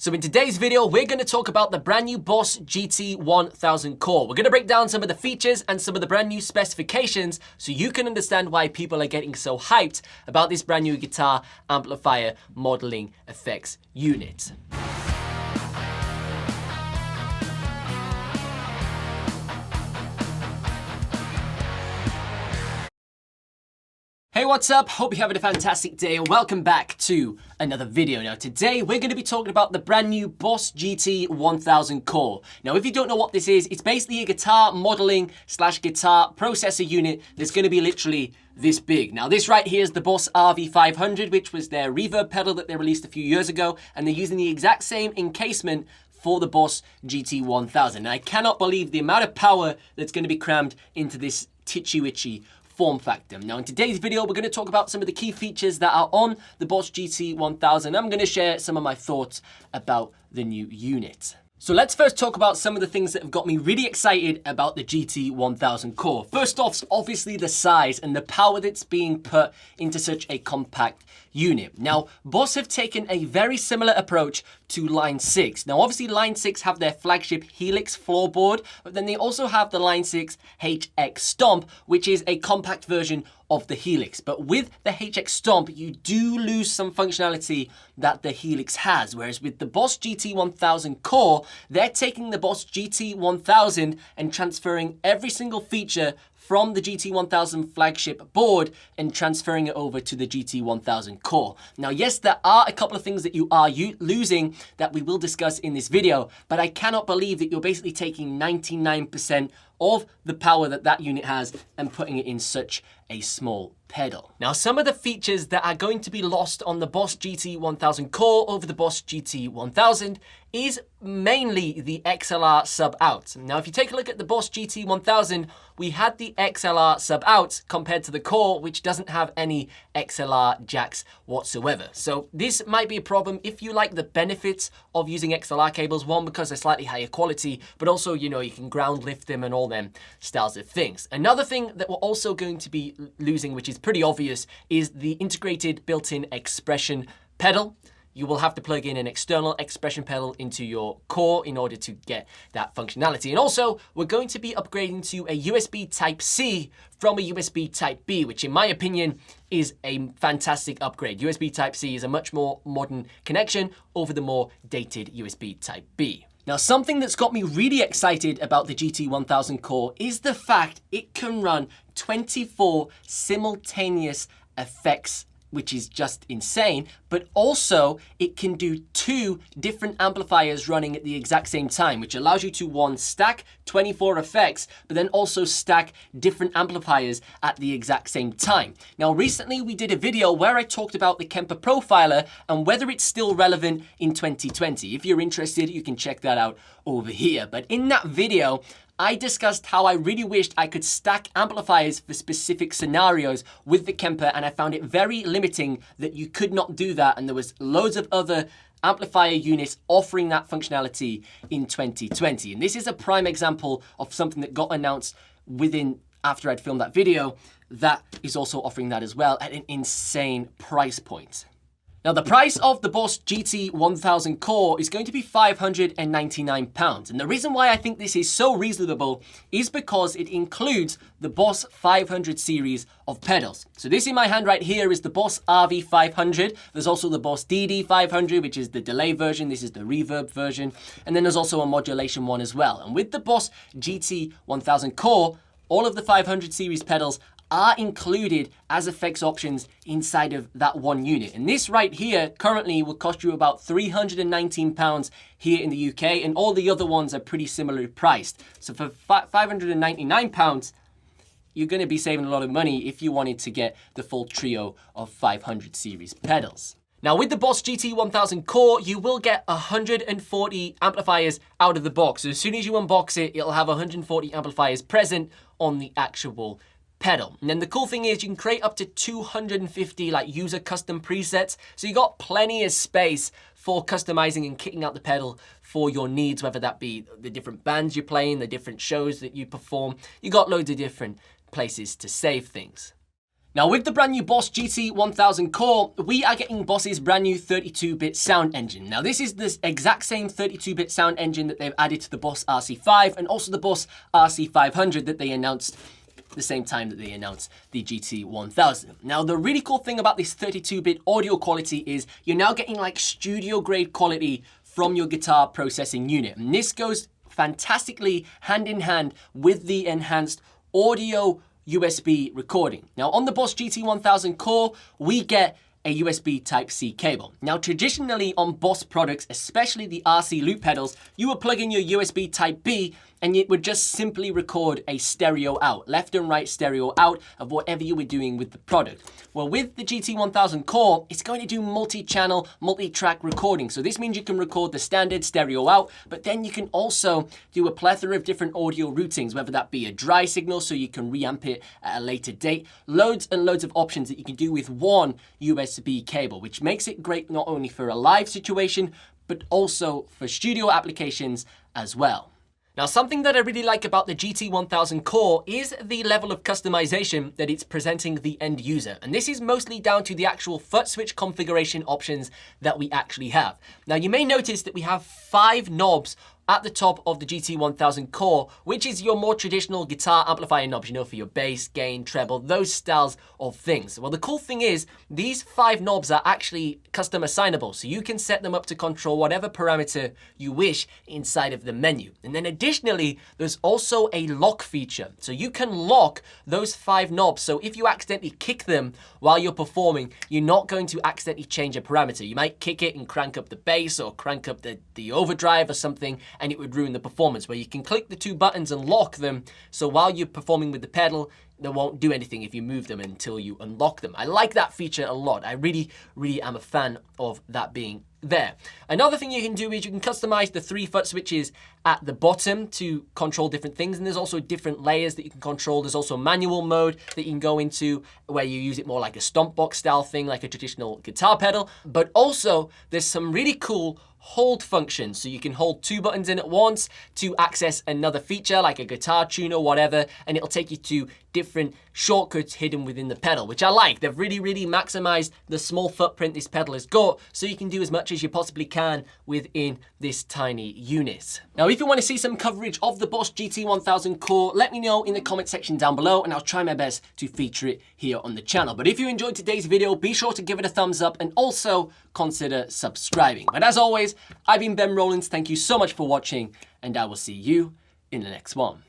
So in today's video, we're going to talk about the brand new Boss GT-1000 core. We're going to break down some of the features and some of the brand new specifications so you can understand why people are getting so hyped about this brand new guitar amplifier modeling effects unit. Hey, what's up? Hope you're having a fantastic day and welcome back to another video. Now today we're going to be talking about the brand new Boss GT-1000 core. Now if you don't know what this is, it's basically a guitar modeling / guitar processor unit that's going to be literally this big. Now this right here is the Boss RV500, which was their reverb pedal that they released a few years ago, and they're using the exact same encasement for the Boss GT-1000. Now I cannot believe the amount of power that's going to be crammed into this titchy-witchy form factor. Now in today's video, we're going to talk about some of the key features that are on the Boss GT-1000. I'm going to share some of my thoughts about the new unit. So let's first talk about some of the things that have got me really excited about the GT-1000 core. First off, obviously the size and the power that's being put into such a compact unit. Now, Boss have taken a very similar approach to Line 6. Now, obviously Line 6 have their flagship Helix floorboard, but then they also have the Line 6 HX Stomp, which is a compact version of the Helix. But with the HX Stomp, you do lose some functionality that the Helix has. Whereas with the Boss GT-1000 core, they're taking the Boss GT-1000 and transferring every single feature from the GT-1000 flagship board and transferring it over to the GT-1000 core. Now, yes, there are a couple of things that you are losing that we will discuss in this video, but I cannot believe that you're basically taking 99% of the power that that unit has and putting it in such a small pedal. Now, some of the features that are going to be lost on the Boss GT-1000 core over the Boss GT-1000 is mainly the XLR sub out. Now, if you take a look at the Boss GT-1000, we had the XLR sub out compared to the core, which doesn't have any XLR jacks whatsoever. So this might be a problem if you like the benefits of using XLR cables. One, because they're slightly higher quality, but also, you know, you can ground lift them and all them styles of things. Another thing that we're also going to be losing, which is pretty obvious, is the integrated built-in expression pedal. You will have to plug in an external expression pedal into your core in order to get that functionality. And also, we're going to be upgrading to a USB Type-C from a USB Type-B, which in my opinion is a fantastic upgrade. USB Type-C is a much more modern connection over the more dated USB Type-B. Now, something that's got me really excited about the GT-1000 core is the fact it can run 24 simultaneous effects, which is just insane, but also it can do 2 different amplifiers running at the exact same time, which allows you to, one, stack 24 effects, but then also stack different amplifiers at the exact same time. Now, recently we did a video where I talked about the Kemper Profiler and whether it's still relevant in 2020. If you're interested, you can check that out over here. But in that video, I discussed how I really wished I could stack amplifiers for specific scenarios with the Kemper, and I found it very limiting that you could not do that, and there was loads of other amplifier units offering that functionality in 2020. And this is a prime example of something that got announced after I'd filmed that video that is also offering that as well at an insane price point. Now, the price of the Boss GT-1000 core is going to be £599. And the reason why I think this is so reasonable is because it includes the Boss 500 series of pedals. So this in my hand right here is the Boss RV500. There's also the Boss DD500, which is the delay version. This is the reverb version. And then there's also a modulation one as well. And with the Boss GT-1000 core, all of the 500 series pedals are included as effects options inside of that one unit. And this right here currently will cost you about £319 here in the UK, and all the other ones are pretty similarly priced. So for £599, you're going to be saving a lot of money if you wanted to get the full trio of 500 series pedals. Now, with the Boss GT-1000 core, you will get 140 amplifiers out of the box. So as soon as you unbox it, it'll have 140 amplifiers present on the actual pedal. And then the cool thing is you can create up to 250 like user custom presets. So you got plenty of space for customizing and kitting out the pedal for your needs, whether that be the different bands you're playing, the different shows that you perform. You got loads of different places to save things. Now with the brand new Boss GT-1000 core, we are getting Boss's brand new 32-bit sound engine. Now this is the exact same 32-bit sound engine that they've added to the Boss RC5 and also the Boss RC500 that they announced the same time that they announced the GT-1000. Now the really cool thing about this 32-bit audio quality is you're now getting like studio grade quality from your guitar processing unit. And this goes fantastically hand in hand with the enhanced audio USB recording. Now on the Boss GT-1000 core, we get a USB Type-C cable. Now traditionally on Boss products, especially the RC loop pedals, you would plug in your USB Type-B and it would just simply record a stereo out, left and right stereo out of whatever you were doing with the product. Well, with the GT-1000 core, it's going to do multi-channel, multi-track recording. So this means you can record the standard stereo out, but then you can also do a plethora of different audio routings, whether that be a dry signal so you can reamp it at a later date. Loads and loads of options that you can do with one USB cable, which makes it great not only for a live situation, but also for studio applications as well. Now, something that I really like about the GT-1000 core is the level of customization that it's presenting the end user. And this is mostly down to the actual foot switch configuration options that we actually have. Now, you may notice that we have 5 knobs at the top of the GT-1000 core, which is your more traditional guitar amplifier knobs, you know, for your bass, gain, treble, those styles of things. Well, the cool thing is these 5 knobs are actually custom assignable, so you can set them up to control whatever parameter you wish inside of the menu. And then additionally, there's also a lock feature. So you can lock those 5 knobs, so if you accidentally kick them while you're performing, you're not going to accidentally change a parameter. You might kick it and crank up the bass or crank up the overdrive or something, and it would ruin the performance, where you can click the 2 buttons and lock them, so while you're performing with the pedal, they won't do anything if you move them until you unlock them. I like that feature a lot. I really am a fan of that being there. Another thing you can do is you can customize the 3 foot switches at the bottom to control different things, and there's also different layers that you can control. There's also manual mode that you can go into where you use it more like a stomp box style thing, like a traditional guitar pedal, but also there's some really cool hold functions, so you can hold 2 buttons in at once to access another feature like a guitar tune or whatever, and it'll take you to different shortcuts hidden within the pedal, which I like. They've really maximized the small footprint this pedal has got, so you can do as much as you possibly can within this tiny unit. Now, if you want to see some coverage of the Boss GT-1000 core, let me know in the comment section down below, and I'll try my best to feature it here on the channel. But if you enjoyed today's video, be sure to give it a thumbs up and also consider subscribing. But as always, I've been Ben Rowlands. Thank you so much for watching, and I will see you in the next one.